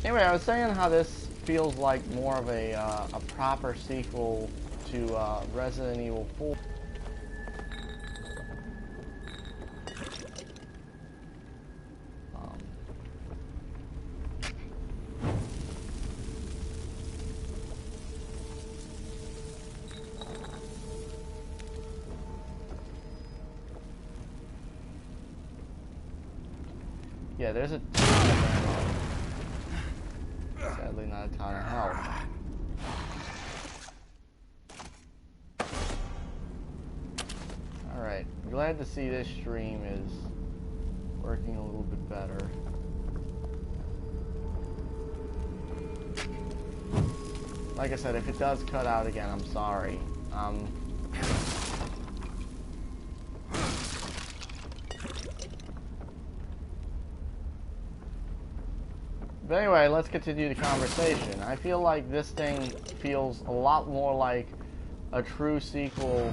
Anyway, I was saying how this feels like more of a proper sequel to Resident Evil 4. Yeah, there's a ton of ammo. Sadly, not a ton of health. Alright, glad to see this stream is working a little bit better. Like I said, if it does cut out again, I'm sorry. But anyway, let's continue the conversation. I feel like this thing feels a lot more like a true sequel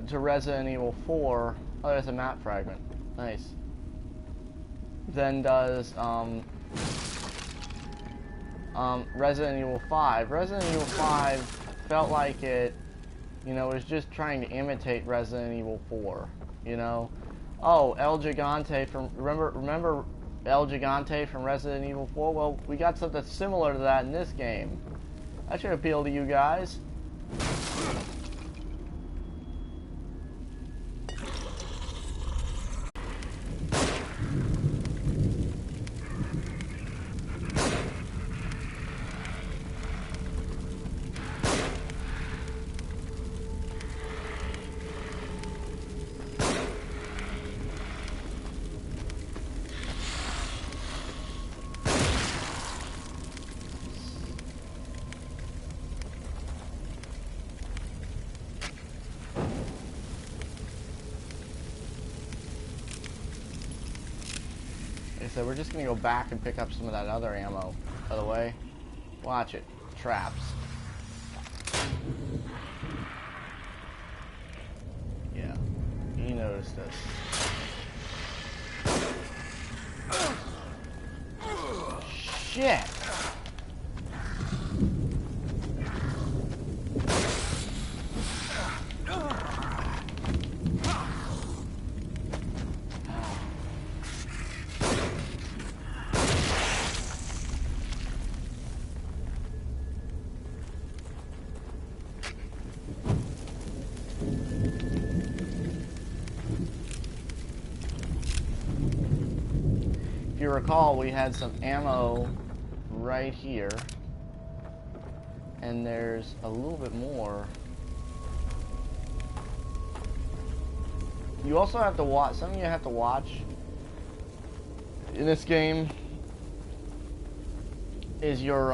to Resident Evil 4. Oh, there's a map fragment. Nice. Than does Resident Evil 5. Resident Evil 5 felt like it, you know, was just trying to imitate Resident Evil 4. You know, oh, El Gigante from remember El Gigante from Resident Evil 4? Well, we got something similar to that in this game. That should appeal to you guys. So we're just gonna go back and pick up some of that other ammo. By the way, watch it. Traps. Yeah, he noticed us. Shit! If you recall, we had some ammo right here, and there's a little bit more. You also have to watch, something you have to watch in this game is your,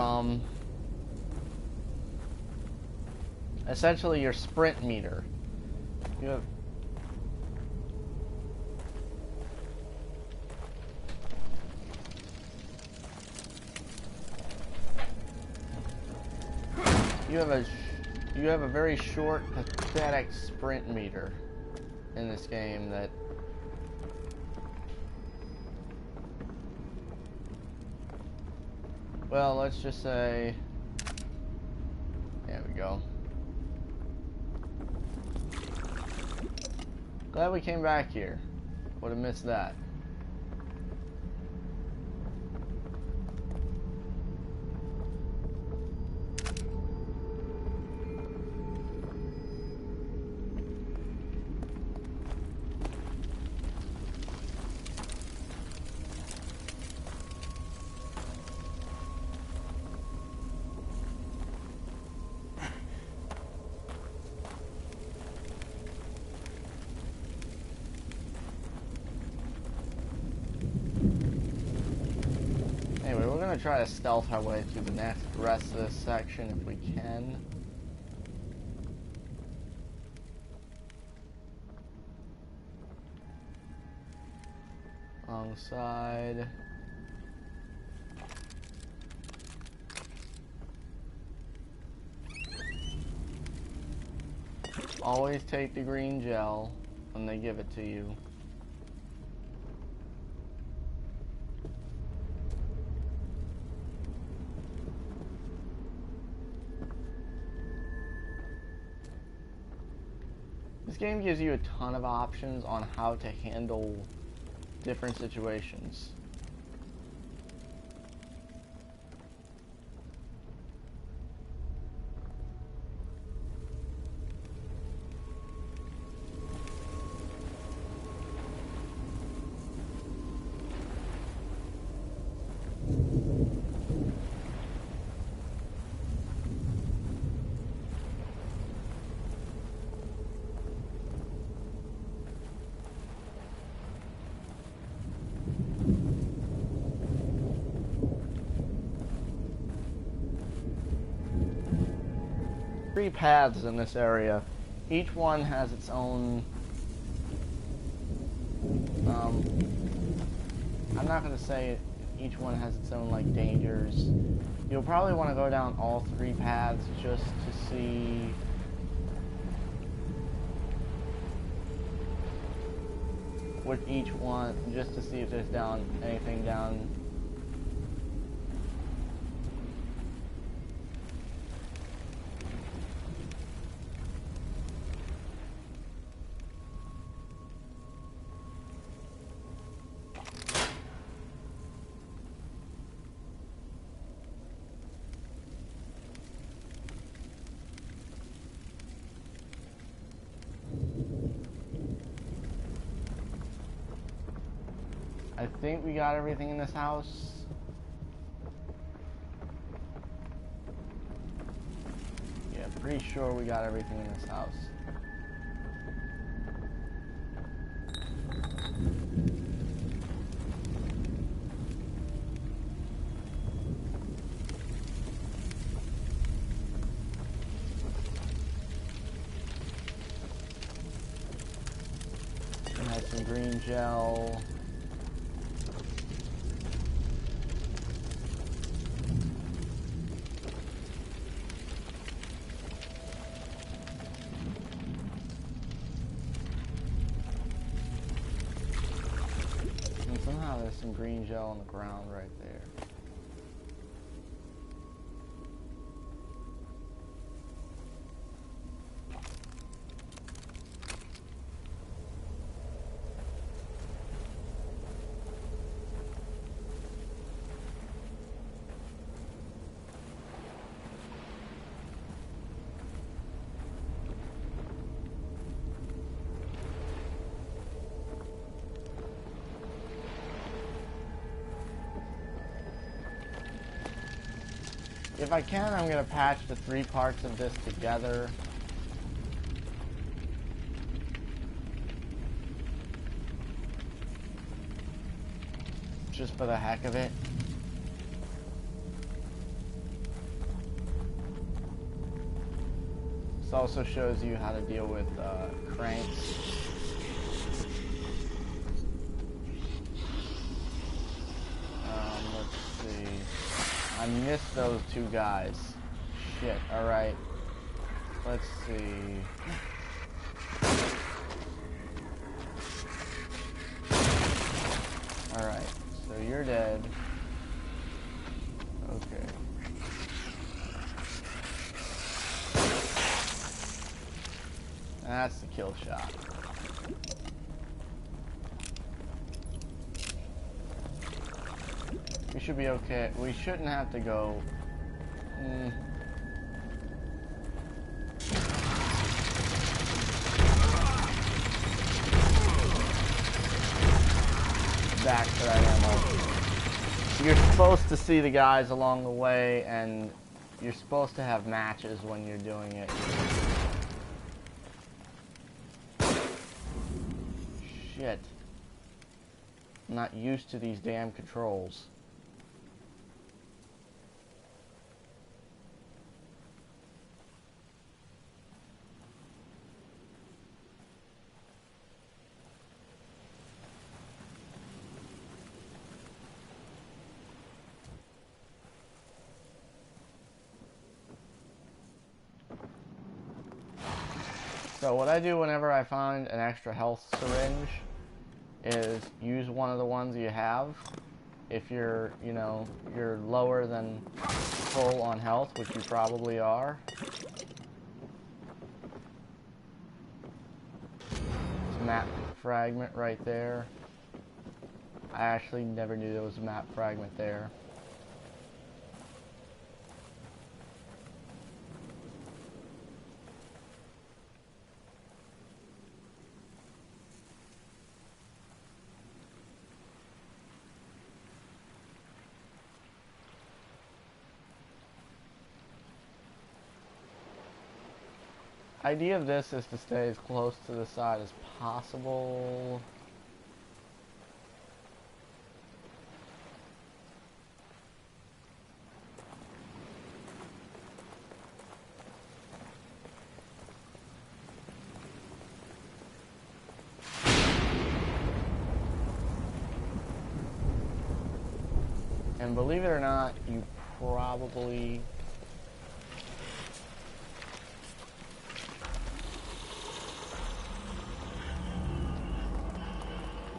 essentially your sprint meter. You have You have a very short, pathetic sprint meter in this game that well, let's just say there we go. Glad we came back here. Would have missed that. Try to stealth our way through the rest of this section if we can. Alongside. Always take the green gel when they give it to you. This game gives you a ton of options on how to handle different situations. Three paths in this area. Each one has its own I'm not going to say each one has its own like dangers. You'll probably want to go down all three paths just to see with each one, just to see if there's anything down. I think we got everything in this house. Yeah, pretty sure we got everything in this house. We had some green gel. Somehow there's some green gel on the ground right there. If I can, I'm going to patch the three parts of this together. Just for the heck of it. This also shows you how to deal with cranks. Let's see. I missed those two guys. Shit, alright. Let's see. Alright, so you're dead. Okay. That's the kill shot. We should be okay. We shouldn't have to go. Back to that ammo. You're supposed to see the guys along the way, and you're supposed to have matches when you're doing it. Shit. I'm not used to these damn controls. So what I do whenever I find an extra health syringe is use one of the ones you have. If you're, you know, you're lower than full on health, which you probably are. It's map fragment right there. I actually never knew there was a map fragment there. Idea of this is to stay as close to the side as possible. And believe it or not, you probably...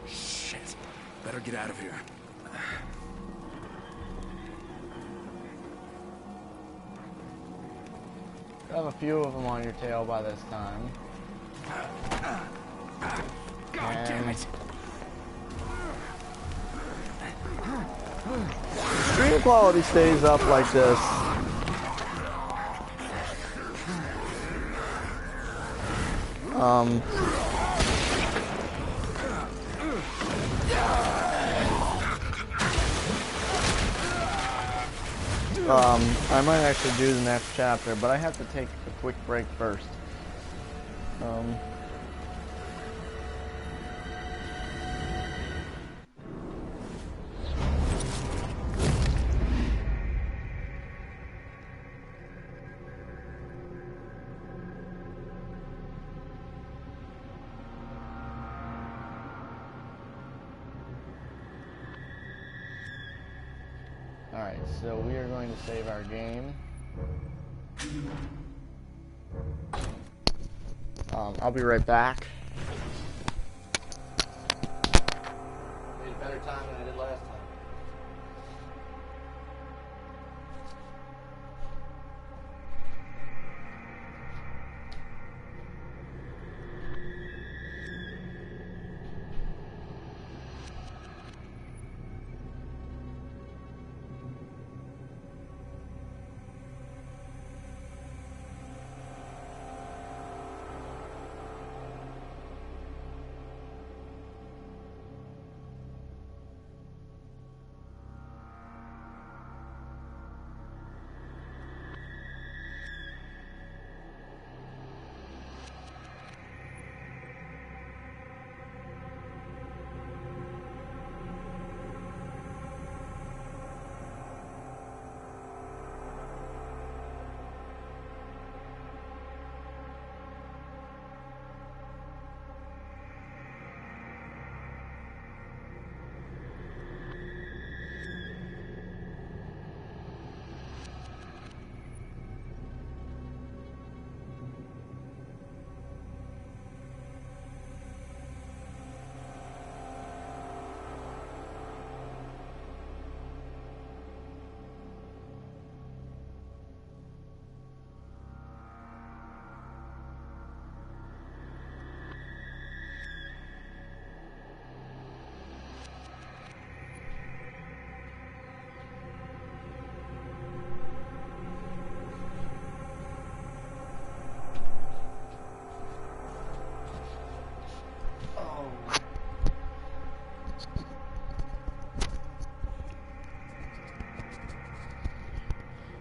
Shit. Better get out of here. You have a few of them on your tail by this time. God damn it. Stream quality stays up like this. I might actually do the next chapter, but I have to take a quick break first. Alright, so we are going to save our game. I'll be right back. Made a better time than I did last time.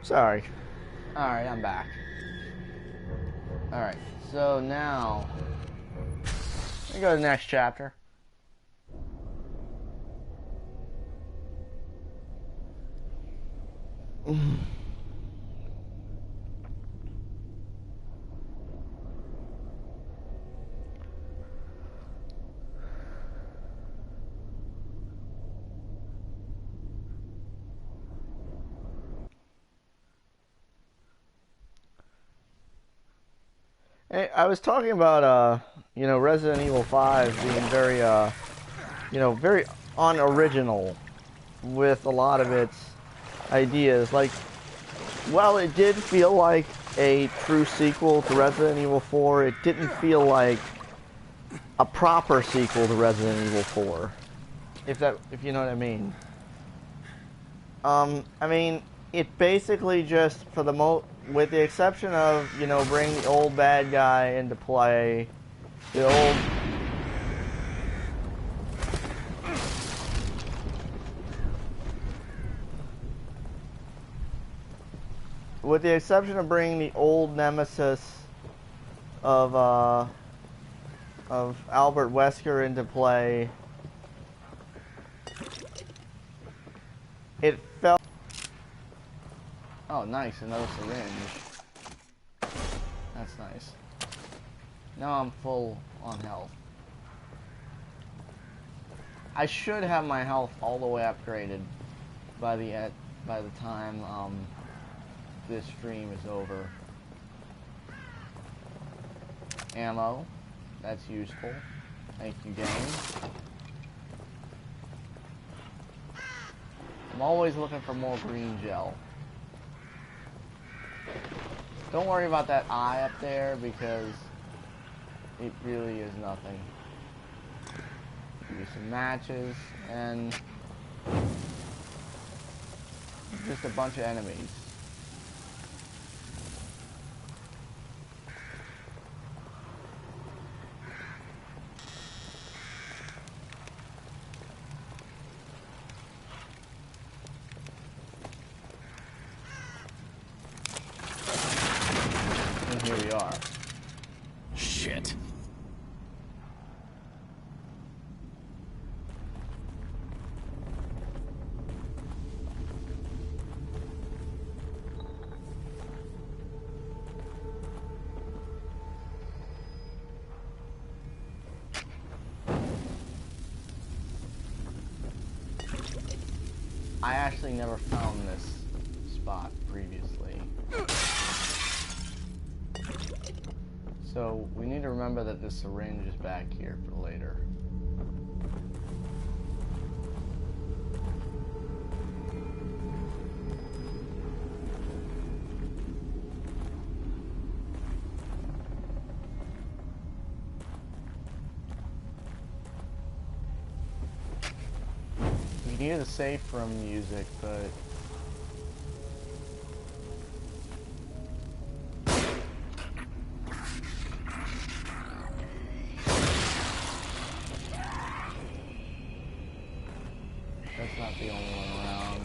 Sorry. Alright, I'm back. Alright, so now, let me go to the next chapter. Hey, I was talking about you know, Resident Evil 5 being very you know, very unoriginal with a lot of its ideas. Like, well, it did feel like a true sequel to Resident Evil 4. It didn't feel like a proper sequel to Resident Evil 4. If you know what I mean. I mean, it basically just, for the with the exception of, you know, bring the old bad guy into play, the old, with the exception of bringing the old nemesis of Albert Wesker into play, it felt. Oh, nice, another syringe. That's nice. Now I'm full on health. I should have my health all the way upgraded by the time this stream is over. Ammo, that's useful. Thank you, game. I'm always looking for more green gel. Don't worry about that eye up there because it really is nothing. Give you some matches and just a bunch of enemies. And here we are. Shit. I actually never found this spot previously. So we need to remember that this syringe is back here for later. We need the safe room music, but that's not the only one around.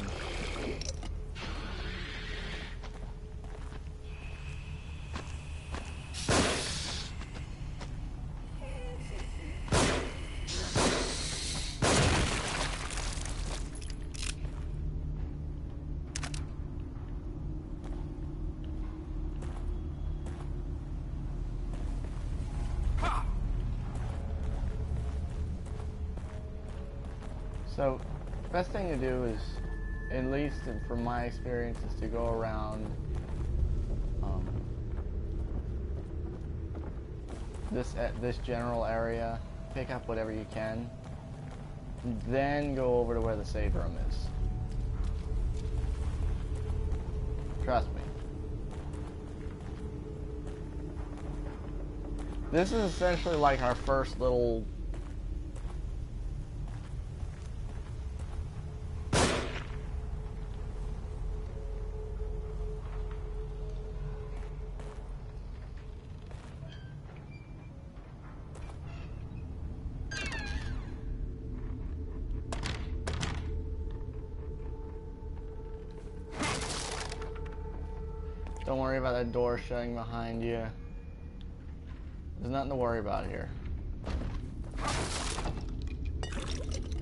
So, best thing to do is, at least from my experience, is to go around this general area, pick up whatever you can, then go over to where the save room is. Trust me. This is essentially like our first little Don't worry about that door shutting behind you. There's nothing to worry about here.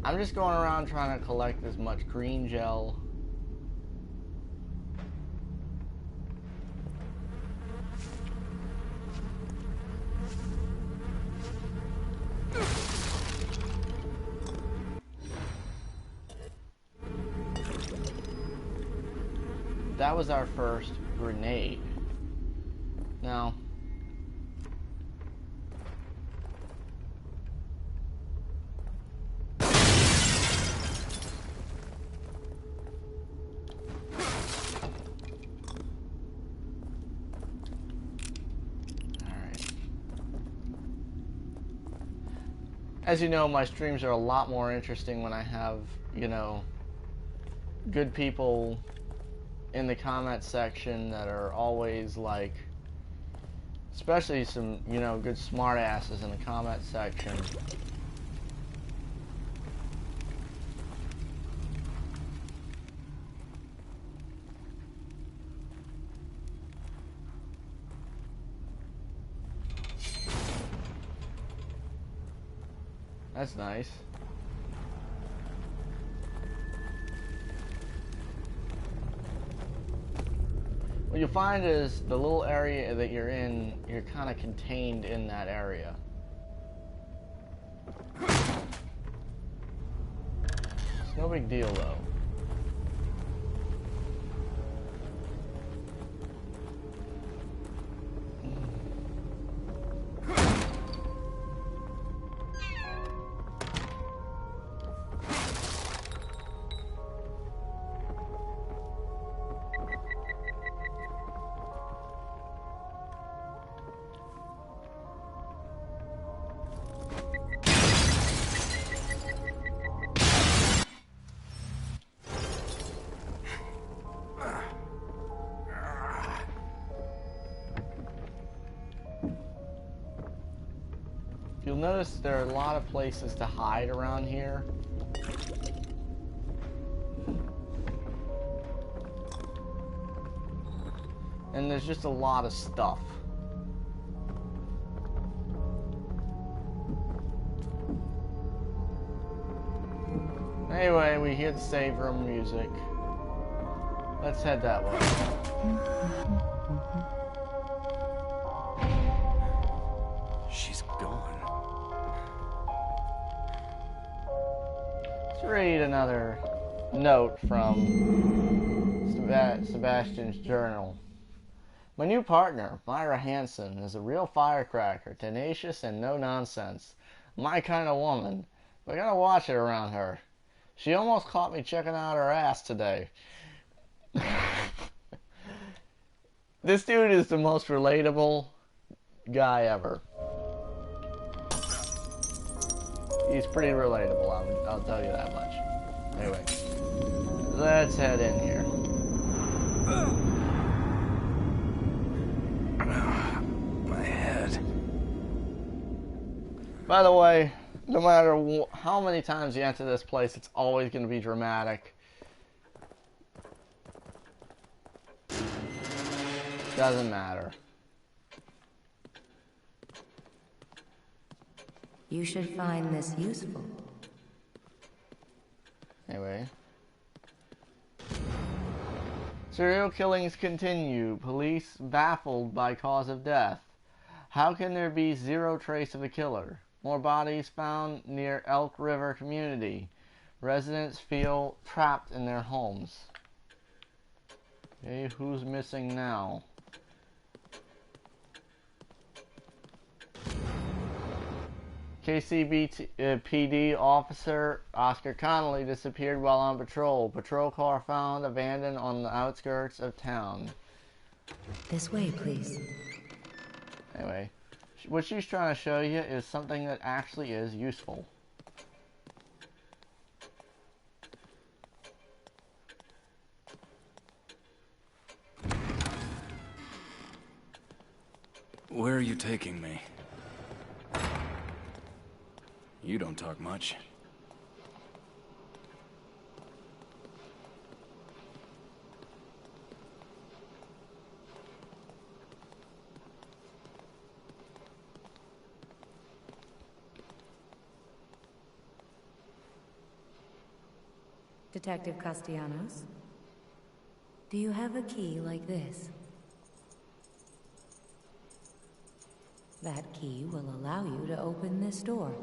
I'm just going around trying to collect as much green gel. That was our first grenade. Now, As you know, my streams are a lot more interesting when I have, you know, good people in the comment section that are always like, especially some, you know, good smart asses in the comment section. That's nice. What you'll find is the little area that you're in, you're kind of contained in that area. It's no big deal though. You'll notice there are a lot of places to hide around here. And there's just a lot of stuff. Anyway, we hear the save room music. Let's head that way. She's gone. Let's read another note from Sebastian's journal. My new partner, Myra Hansen, is a real firecracker, tenacious and no nonsense. My kind of woman, but I gotta watch it around her. She almost caught me checking out her ass today. This dude is the most relatable guy ever. He's pretty relatable, I'll tell you that much. Anyway, let's head in here. My head. By the way, no matter how many times you enter this place, it's always going to be dramatic. Doesn't matter. You should find this useful. Anyway. Serial killings continue. Police baffled by cause of death. How can there be zero trace of a killer? More bodies found near Elk River community. Residents feel trapped in their homes. Okay, who's missing now? KCBPD officer Oscar Connolly disappeared while on patrol. Patrol car found abandoned on the outskirts of town. This way, please. Anyway, what she's trying to show you is something that actually is useful. Where are you taking me? You don't talk much. Detective Castellanos, do you have a key like this? That key will allow you to open this door.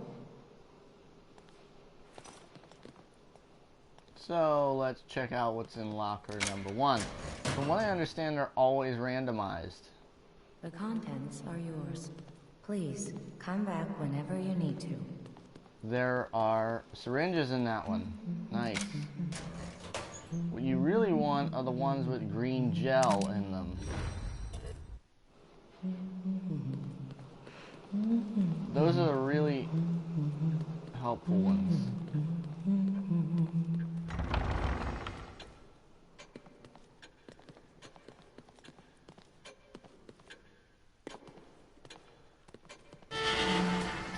So let's check out what's in locker number 1. From what I understand, they're always randomized. The contents are yours. Please, come back whenever you need to. There are syringes in that one. Nice. What you really want are the ones with green gel in them. Those are the really... helpful ones.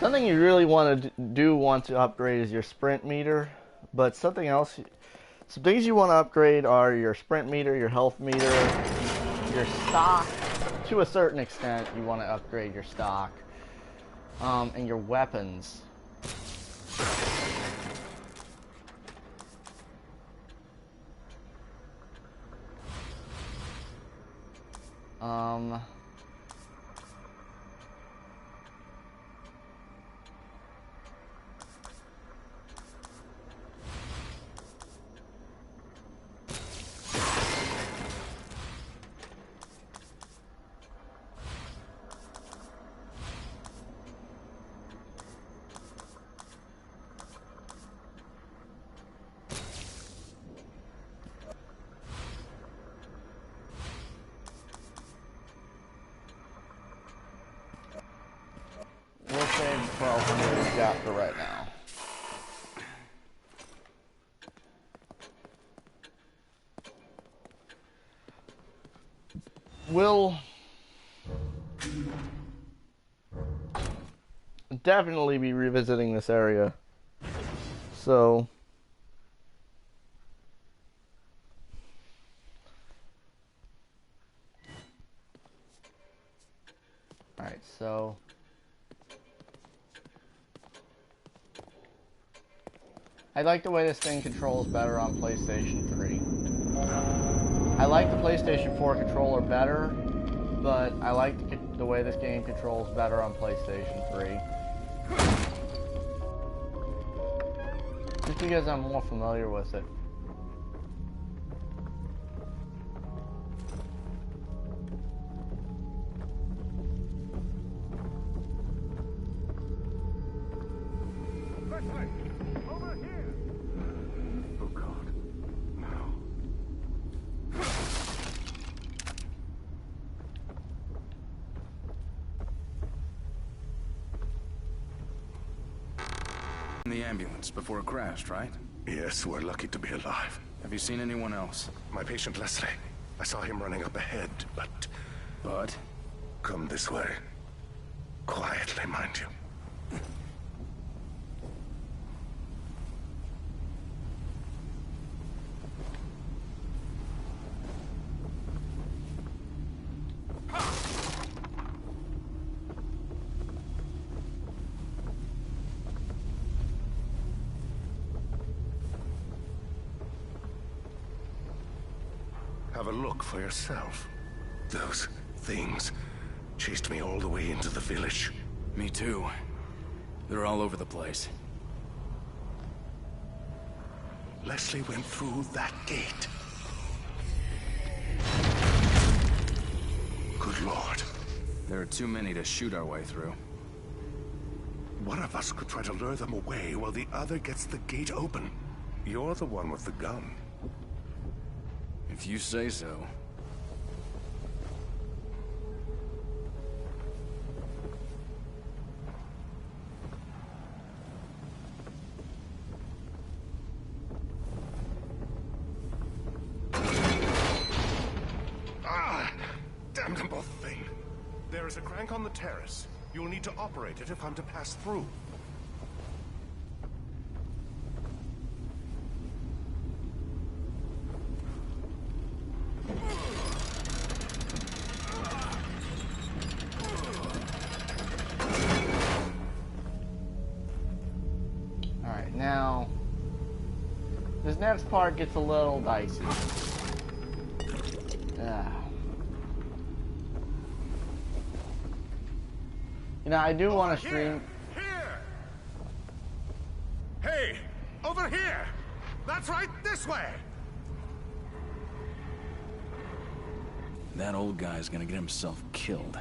Something you really want to upgrade is your sprint meter, but something else, some things you want to upgrade are your sprint meter, your health meter, your stock. To a certain extent, you want to upgrade your stock, and your weapons. We'll save 1200 we've got for right now. We'll definitely be revisiting this area. So alright, so I like the way this thing controls better on PlayStation 3. I like the PlayStation 4 controller better, but I like the way this game controls better on PlayStation 3. Just because I'm more familiar with it. The ambulance before it crashed, right? Yes, we're lucky to be alive. Have you seen anyone else? My patient Leslie. I saw him running up ahead, but... But? Come this way. Quietly, mind you. Have a look for yourself. Those things chased me all the way into the village. Me too. They're all over the place. Leslie went through that gate. Good Lord. There are too many to shoot our way through. One of us could try to lure them away while the other gets the gate open. You're the one with the gun. If you say so. Ah! Damn them both thing. There is a crank on the terrace. You'll need to operate it if I'm to pass through. Alright, now this next part gets a little dicey. You know, I do want to stream. Here! Hey! Over here! That's right, this way! That old guy's gonna get himself killed.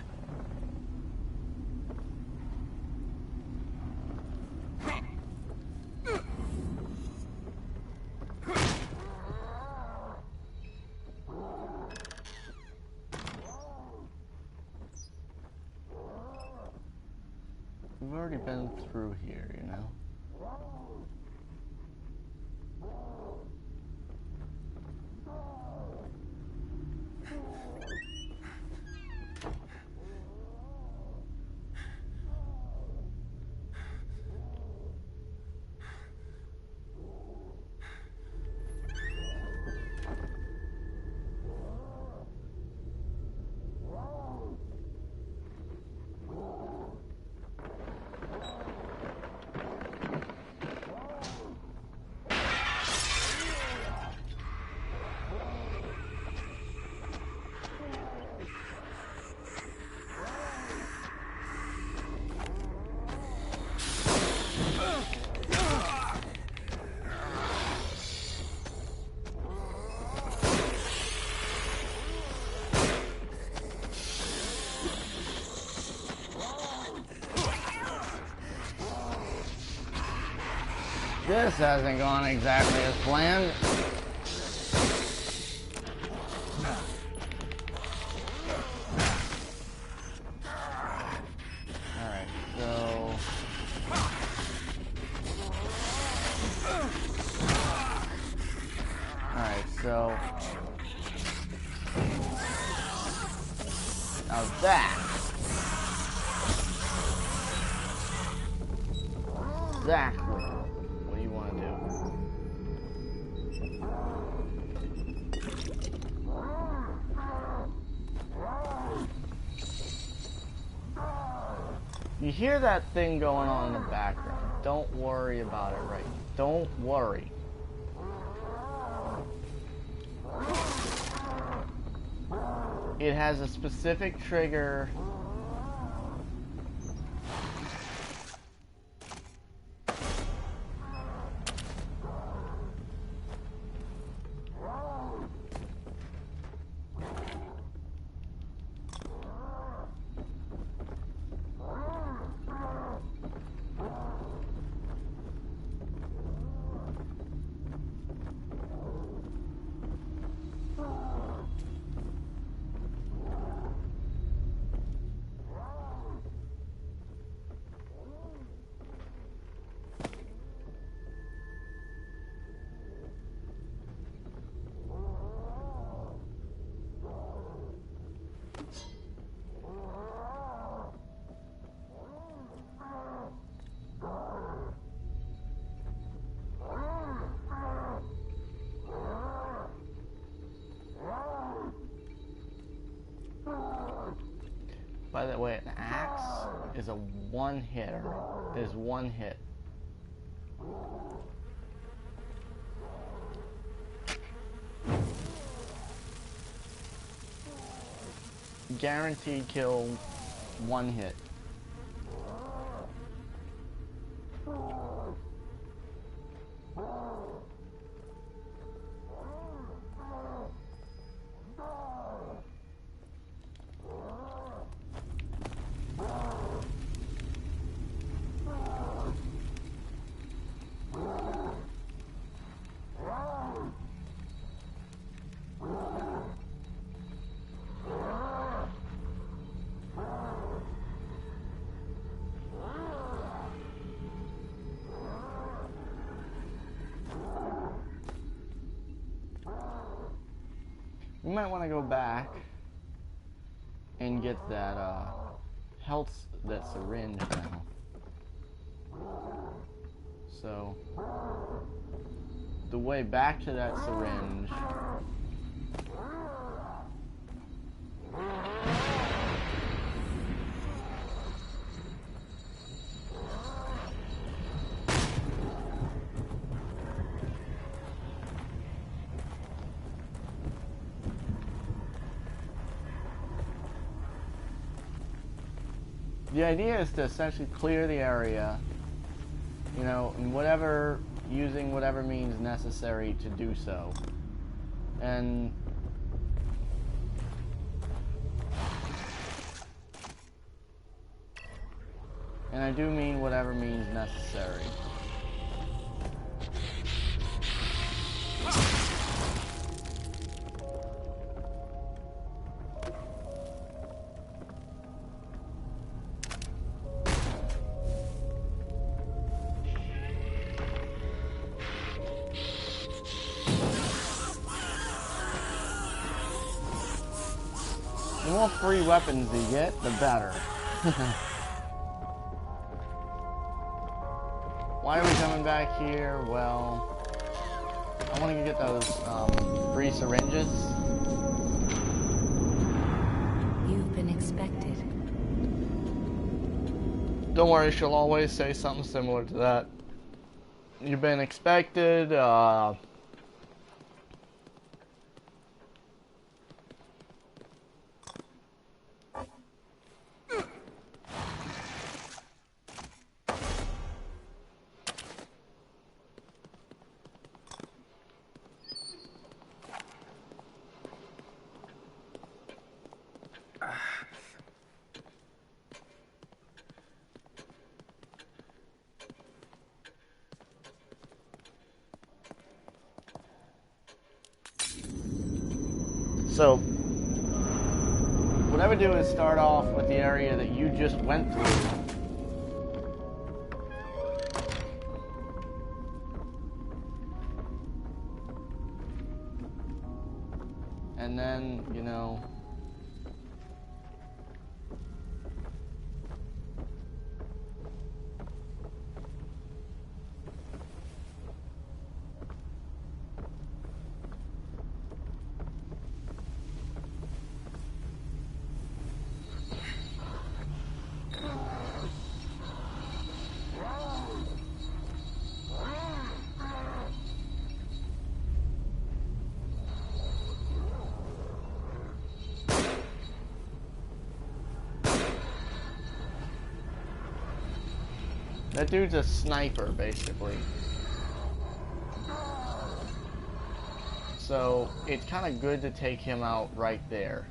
We've already been through here, you know? This hasn't gone exactly as planned. Alright, so... Alright, so... Now that... Exactly what you want to do. You hear that thing going on in the background. Don't worry about it right now. Don't worry. It has a specific trigger. By the way, an axe is a one-hitter. It is one hit. Guaranteed kill, one hit. You might want to go back and get that that syringe now. So the way back to that syringe the idea is to essentially clear the area, you know, and using whatever means necessary to do so. And I do mean whatever means necessary. The more free weapons you get, the better. Why are we coming back here? Well, I want to get those free syringes. You've been expected. Don't worry, she'll always say something similar to that. You've been expected, So, what I would do is start off with the area that you just went through. And then, you know, that dude's a sniper, basically. So, it's kind of good to take him out right there.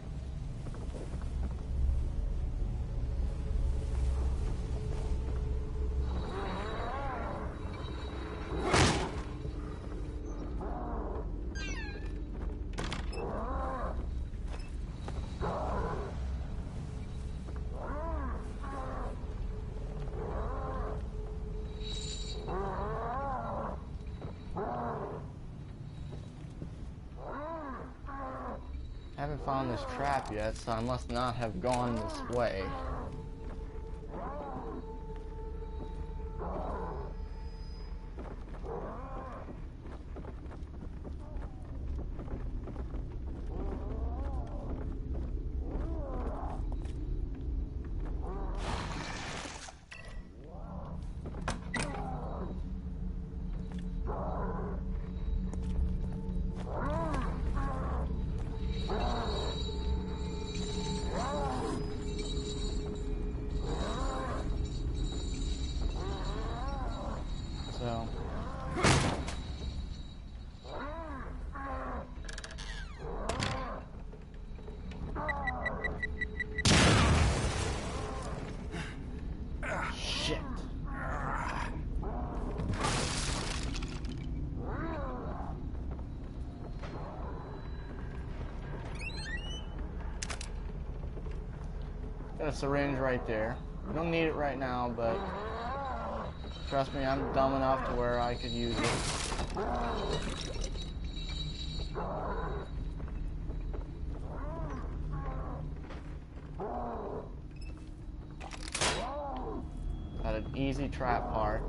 I haven't found this trap yet, so I must not have gone this way. So shit. Got a syringe right there. We don't need it right now, but trust me, I'm dumb enough to where I could use it. Got an easy trap part.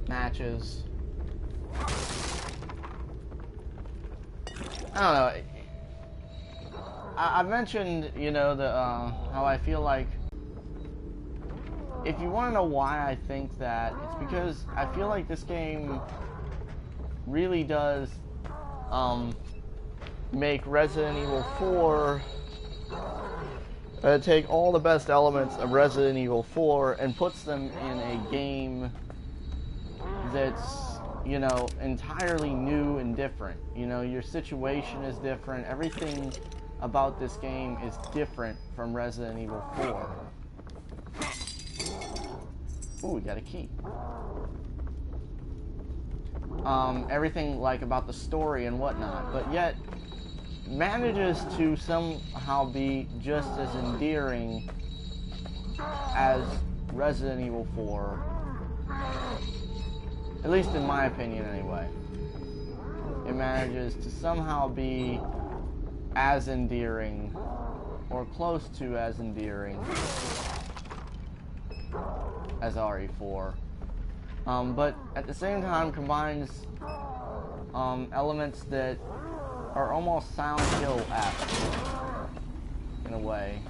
Matches. I don't know. I mentioned, you know, the how I feel like, if you want to know why I think that, it's because I feel like this game really does make Resident Evil 4 take all the best elements of Resident Evil 4 and puts them in a game that's, you know, entirely new and different. You know, your situation is different. Everything about this game is different from Resident Evil 4. Ooh, we got a key. Everything, like, about the story and whatnot, but yet manages to somehow be just as endearing as Resident Evil 4. At least in my opinion, anyway. It manages to somehow be as endearing, or close to as endearing, as RE4. But at the same time combines elements that are almost Silent Hill-esque, in a way.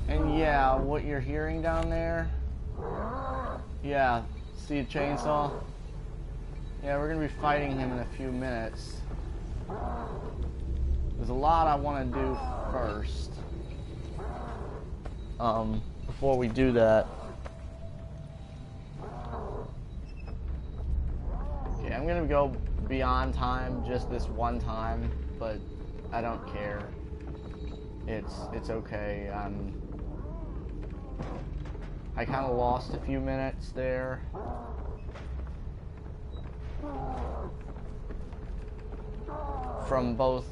And what you're hearing down there? Yeah, see a chainsaw? Yeah, we're gonna be fighting him in a few minutes. There's a lot I want to do first. Before we do that. Yeah, I'm gonna go beyond time just this one time, but I don't care. It's okay. I kind of lost a few minutes there. From both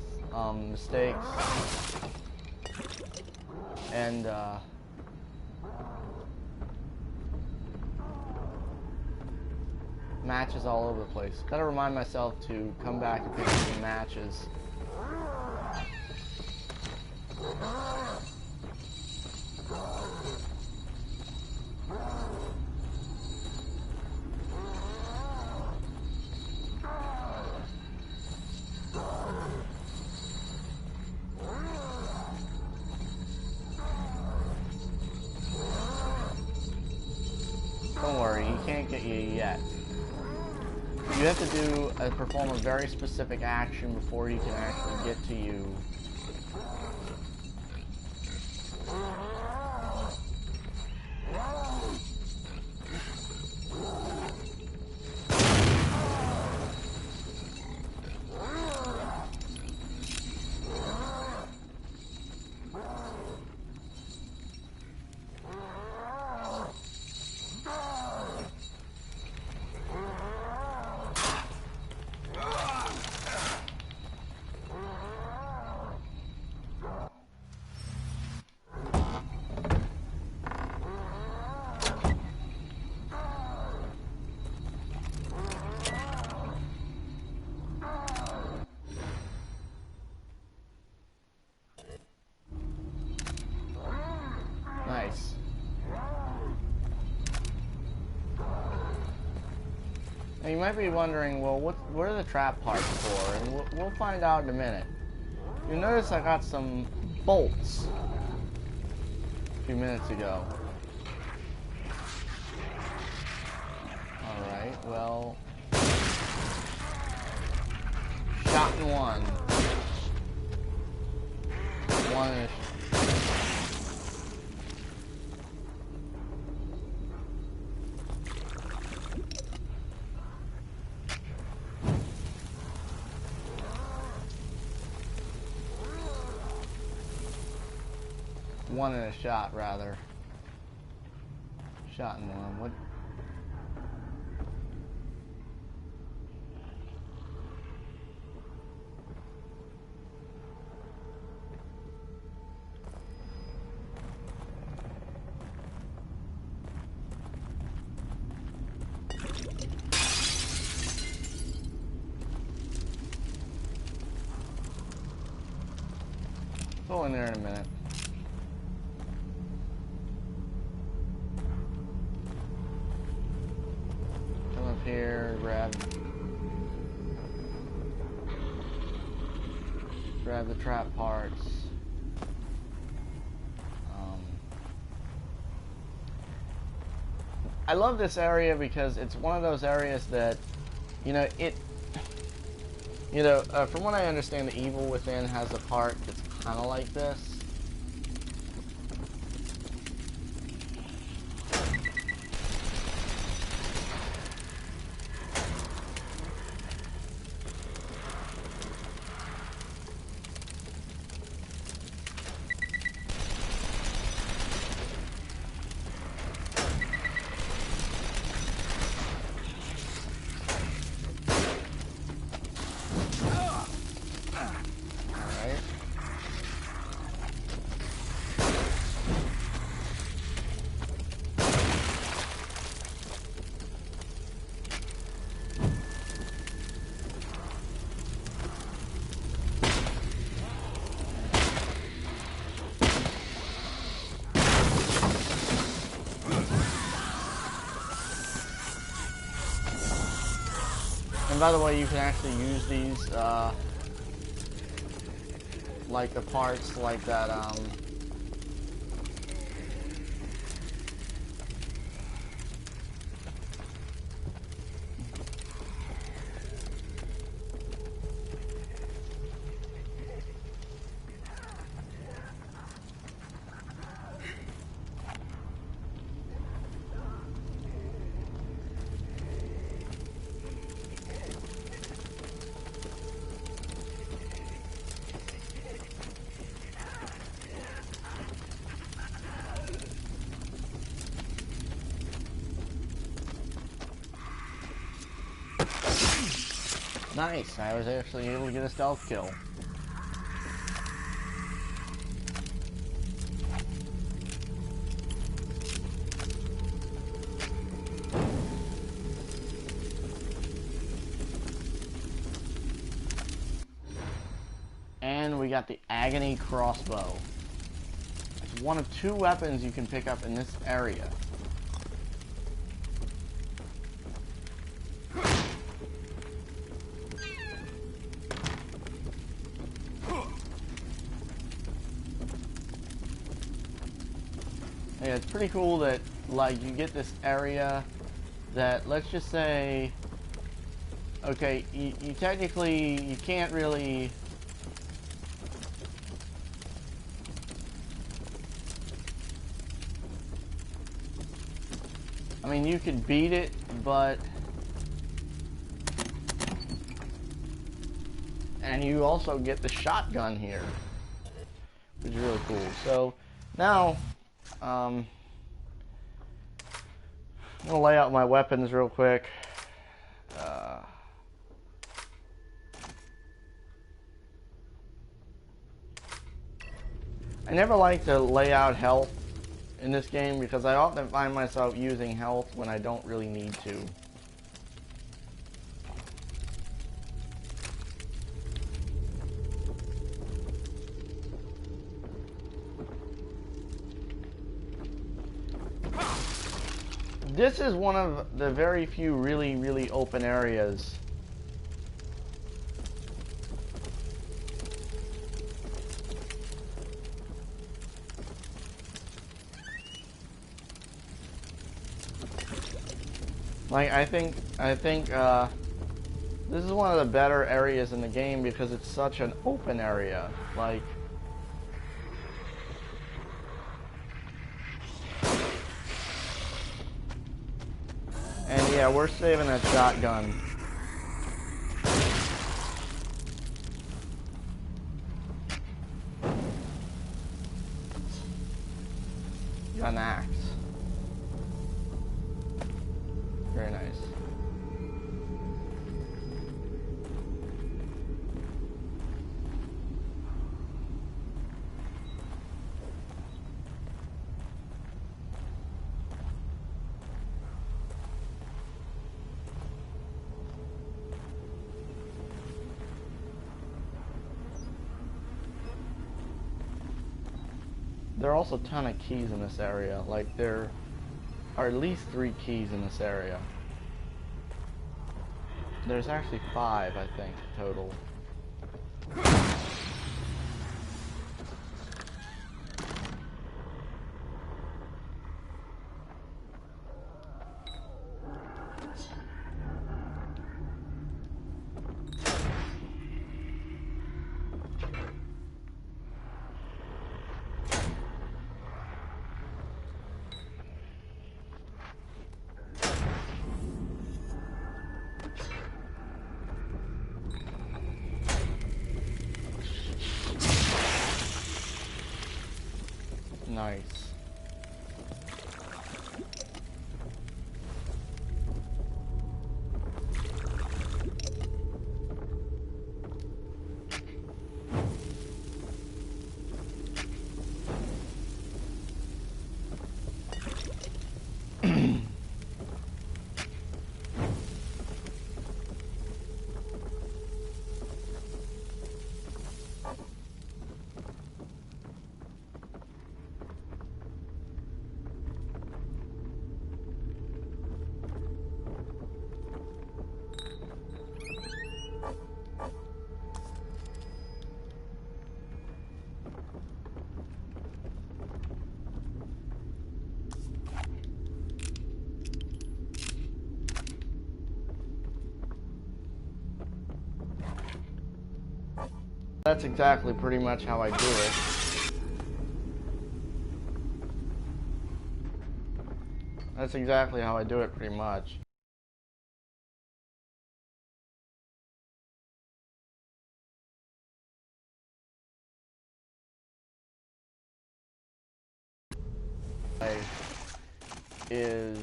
mistakes and matches all over the place. Gotta remind myself to come back and pick up some matches. Don't worry, he can't get you yet. You have to perform a very specific action before he can actually get to you. Nice. Now you might be wondering, well, what are the trap parts for? And we'll find out in a minute. You'll notice I got some bolts a few minutes ago. Alright, well... Shot in one. One-ish. One in a shot, rather. Shot in one. What? Go in there in a minute. Here, grab the trap parts. I love this area because it's one of those areas that, from what I understand, the Evil Within has a part that's kind of like this. And by the way, you can actually use these, like the parts, like that, Nice, I was actually able to get a stealth kill. And we got the Agony Crossbow. It's one of 2 weapons you can pick up in this area. Yeah, it's pretty cool that, like, you get this area that, let's just say, okay, you technically, you can't really, I mean, you could beat it, but, and you also get the shotgun here, which is really cool. So, now, I'm going to lay out my weapons real quick. I never like to lay out health in this game because I often find myself using health when I don't really need to. This is one of the very few really open areas. Like, I think this is one of the better areas in the game because it's such an open area. Like, and yeah, we're saving that shotgun. Gun axe. Very nice. There are also a ton of keys in this area. Like, there are at least 3 keys in this area. There's actually 5, I think, total. Nice. That's exactly pretty much how I do it. That's exactly how I do it pretty much. Is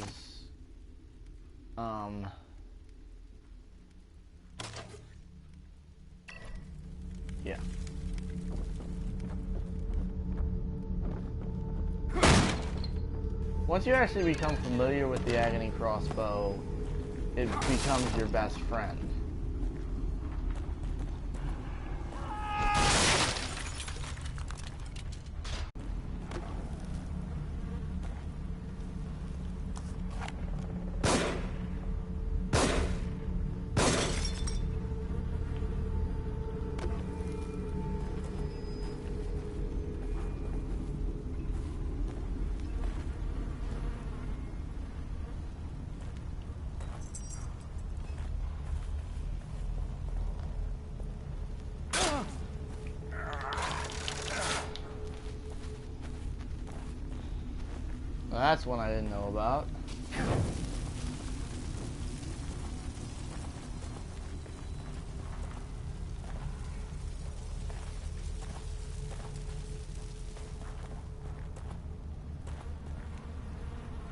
Yeah. Once you actually become familiar with the Agony crossbow, it becomes your best friend. That's one I didn't know about.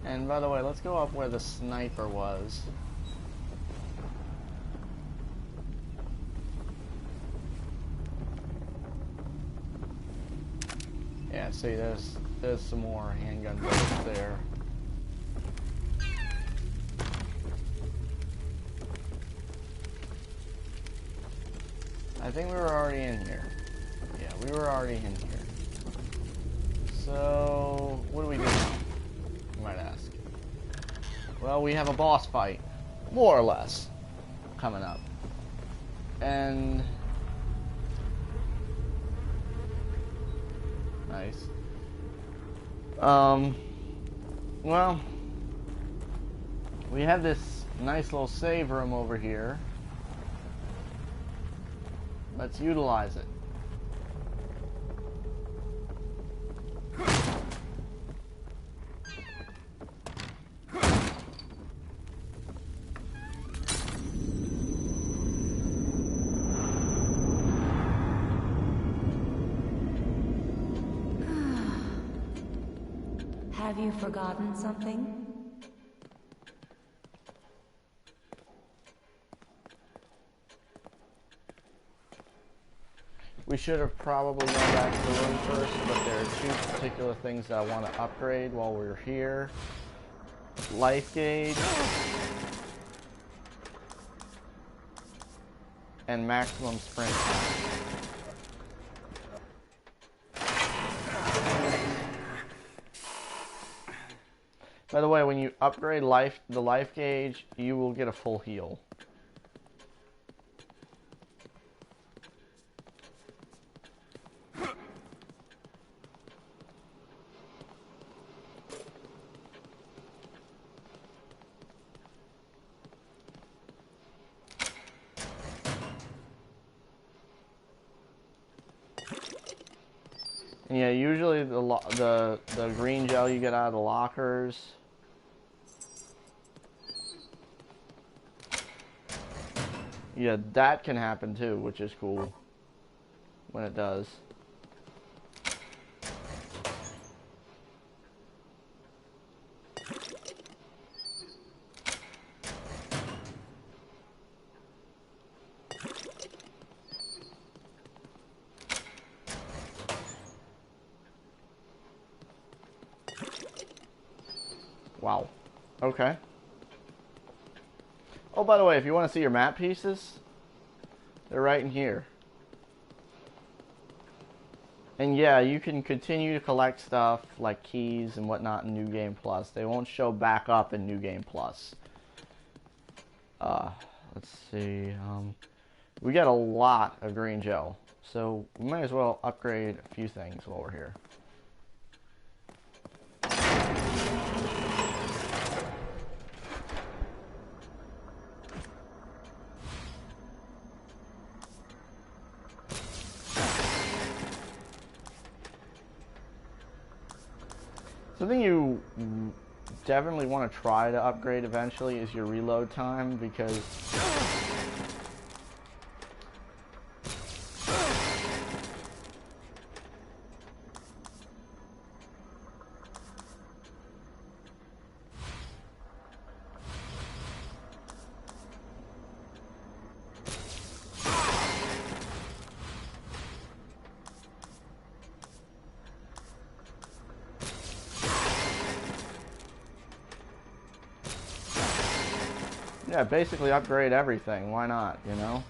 And by the way, let's go up where the sniper was. Yeah, see, there's some more handgun bullets there. I think we were already in here. Yeah, we were already in here. So, what do we do now? You might ask. Well, we have a boss fight, more or less, coming up. And nice. Well, we have this nice little save room over here. Let's utilize it. Have you forgotten something? We should have probably gone back to the room first, but there are two particular things that I want to upgrade while we're here. Life gauge and maximum sprint time. By the way, when you upgrade the life gauge, you will get a full heal. And yeah, usually the green gel you get out of the lockers. Yeah, that can happen too, which is cool when it does. Wow. Okay. Oh, by the way, if you want to see your map pieces, they're right in here. And yeah, you can continue to collect stuff like keys and whatnot in New Game Plus. They won't show back up in New Game Plus. Let's see. We got a lot of green gel, so we might as well upgrade a few things while we're here. Something you definitely want to try to upgrade eventually is your reload time, because Yeah, basically upgrade everything. Why not, you know?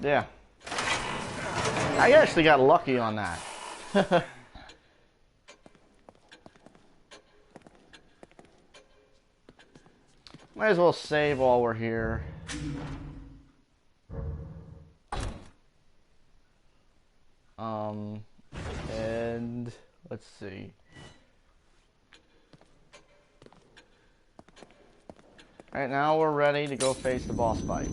Yeah. I actually got lucky on that. Might as well save while we're here. And let's see. Alright, now we're ready to go face the boss fight.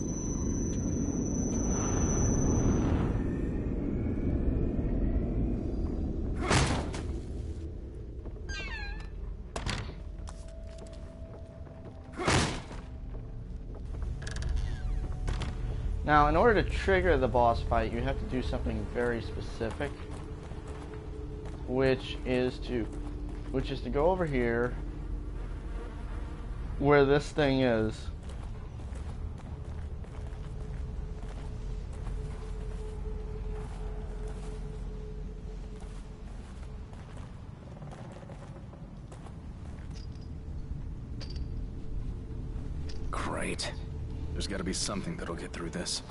Now, in order to trigger the boss fight, you have to do something very specific, which is to go over here where this thing is. Great. There's gotta be something that'll get through this.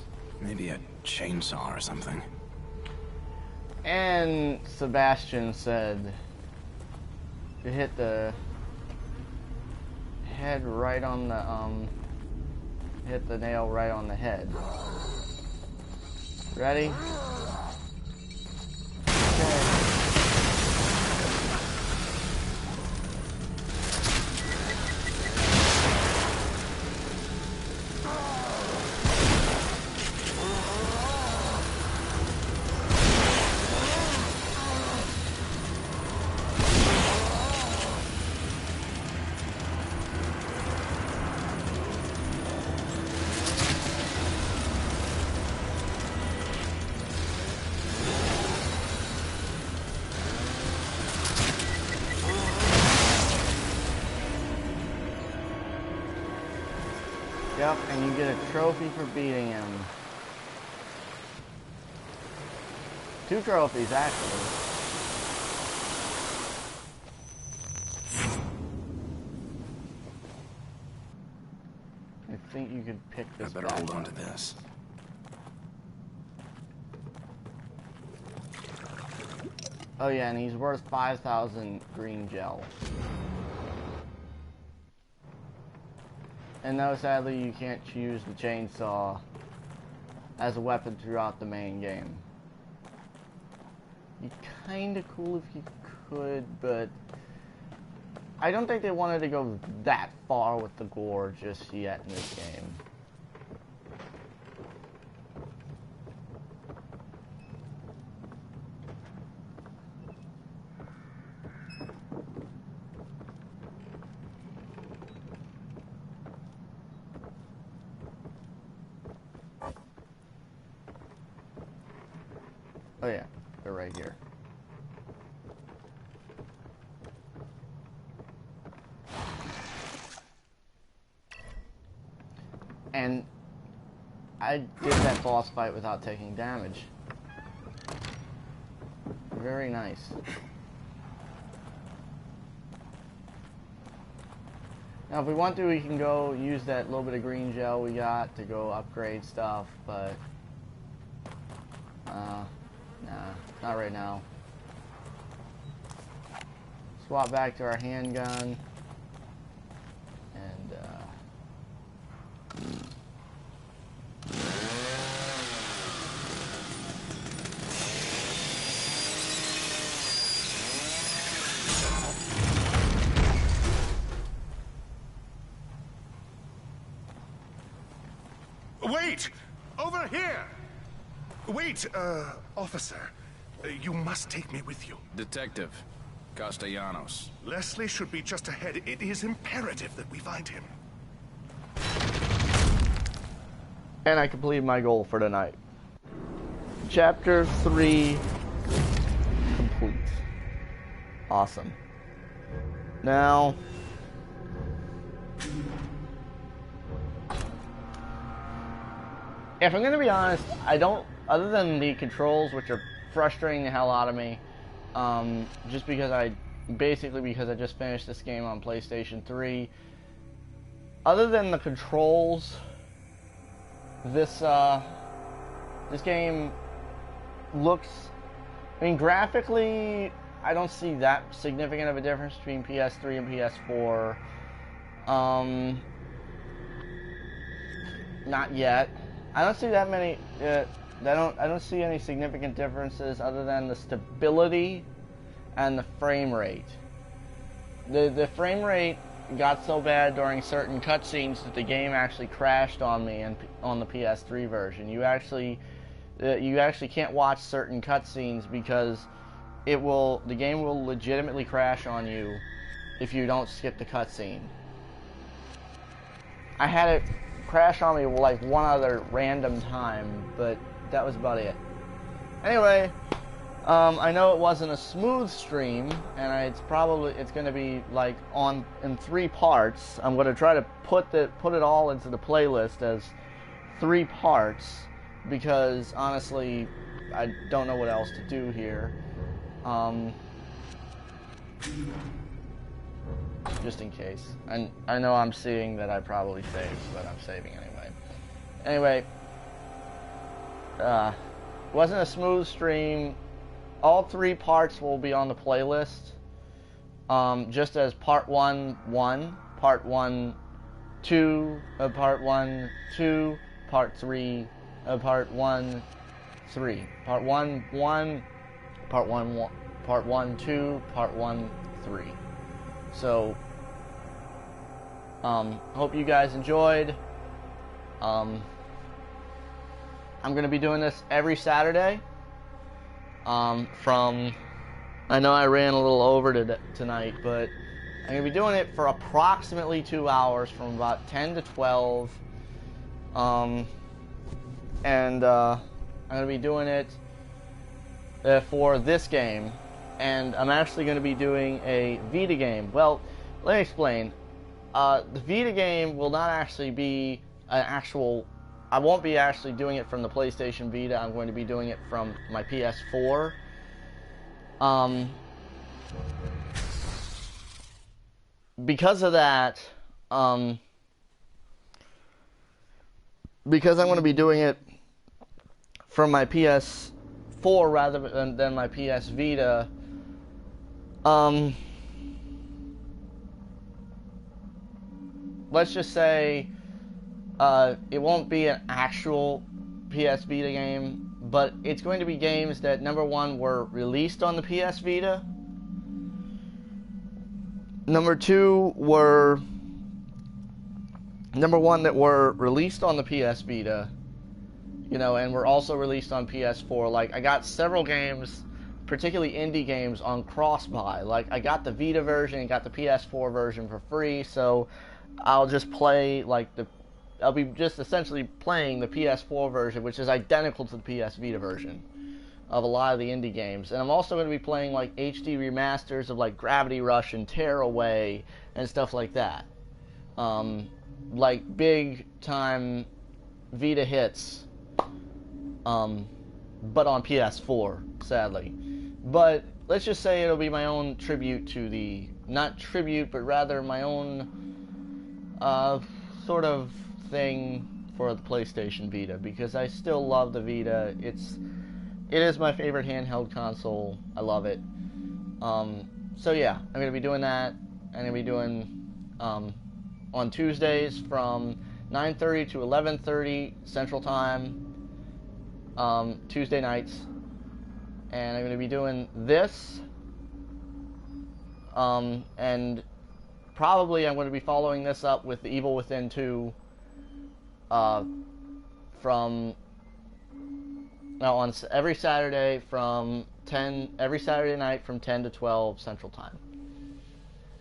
Maybe a chainsaw or something. And Sebastian said to hit the head right on the, hit the nail right on the head. Ready? Okay. Yep, and you get a trophy for beating him. 2 trophies, actually. I think you could pick this I better hold on to this. Oh yeah, and he's worth 5,000 green gel. And no, sadly, you can't choose the chainsaw as a weapon throughout the main game. It'd be kinda cool if you could, but I don't think they wanted to go that far with the gore just yet in this game. Oh yeah, they're right here. And I did that boss fight without taking damage. Very nice. Now if we want to, we can go use that little bit of green gel we got to go upgrade stuff, but nah, not right now. Swap back to our handgun. And, Wait! Over here! Wait, officer. You must take me with you. Detective Castellanos. Leslie should be just ahead. It is imperative that we find him. and I completed my goal for tonight. Chapter 3 complete. Awesome. Now, if I'm going to be honest, I don't, other than the controls, which are frustrating the hell out of me, just because I just finished this game on PlayStation 3, other than the controls, this game looks, I mean, graphically, I don't see that significant of a difference between PS3 and PS4. Not yet. I don't see that many. I don't see any significant differences other than the stability and the frame rate. The frame rate got so bad during certain cutscenes that the game actually crashed on me on the PS3 version. You actually can't watch certain cutscenes because the game will legitimately crash on you if you don't skip the cutscene. I had it crash on me like one other random time, but that was about it. Anyway, I know it wasn't a smooth stream, and it's going to be like in 3 parts. I'm going to try to put it all into the playlist as 3 parts because honestly, I don't know what else to do here. Just in case. And I know I'm seeing that I probably saved, but I'm saving anyway. Anyway, wasn't a smooth stream. All 3 parts will be on the playlist. Just as part 1, part 1, 2, part 1, 2, part 3, part 1, 3. Part 1, 1, part 1, part 1, 2, part 1, 3. So, hope you guys enjoyed. I'm going to be doing this every Saturday. I know I ran a little over tonight, but I'm going to be doing it for approximately 2 hours from about 10 to 12. And I'm going to be doing it for this game. And I'm actually going to be doing a Vita game. Well, let me explain. The Vita game will not actually be an actual... I won't be actually doing it from the PlayStation Vita. I'm going to be doing it from my PS4. Because of that, because I'm going to be doing it from my PS4 rather than my PS Vita, let's just say it won't be an actual PS Vita game, but it's going to be games that, number one, were released on the PS Vita. Number two were, number one, that were released on the PS Vita, and were also released on PS4. Like, I got several games, particularly indie games, on cross-buy. Like, I got the Vita version and got the PS4 version for free, so I'll just play, I'll be just essentially playing the PS4 version, which is identical to the PS Vita version of a lot of the indie games. And I'm also going to be playing, HD remasters of, Gravity Rush and Tearaway and stuff like that. Big-time Vita hits, but on PS4, sadly. But let's just say it'll be my own tribute to not tribute, but rather my own sort of thing for the PlayStation Vita, because I still love the Vita. It is my favorite handheld console. I love it. So yeah, I'm going to be doing that. I'm going to be doing on Tuesdays from 9:30 to 11:30 Central Time, Tuesday nights. And I'm going to be doing this, and probably I'm going to be following this up with The Evil Within 2, on every Saturday every Saturday night from 10 to 12 Central Time.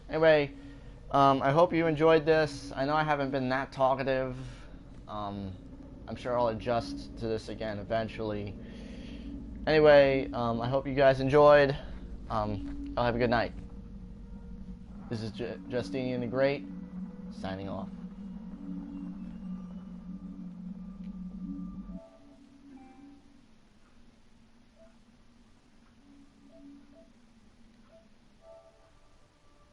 Anyway, I hope you enjoyed this. I know I haven't been that talkative. I'm sure I'll adjust to this again eventually. Anyway, I hope you guys enjoyed. Y'all have a good night. This is Justinian the Great, signing off.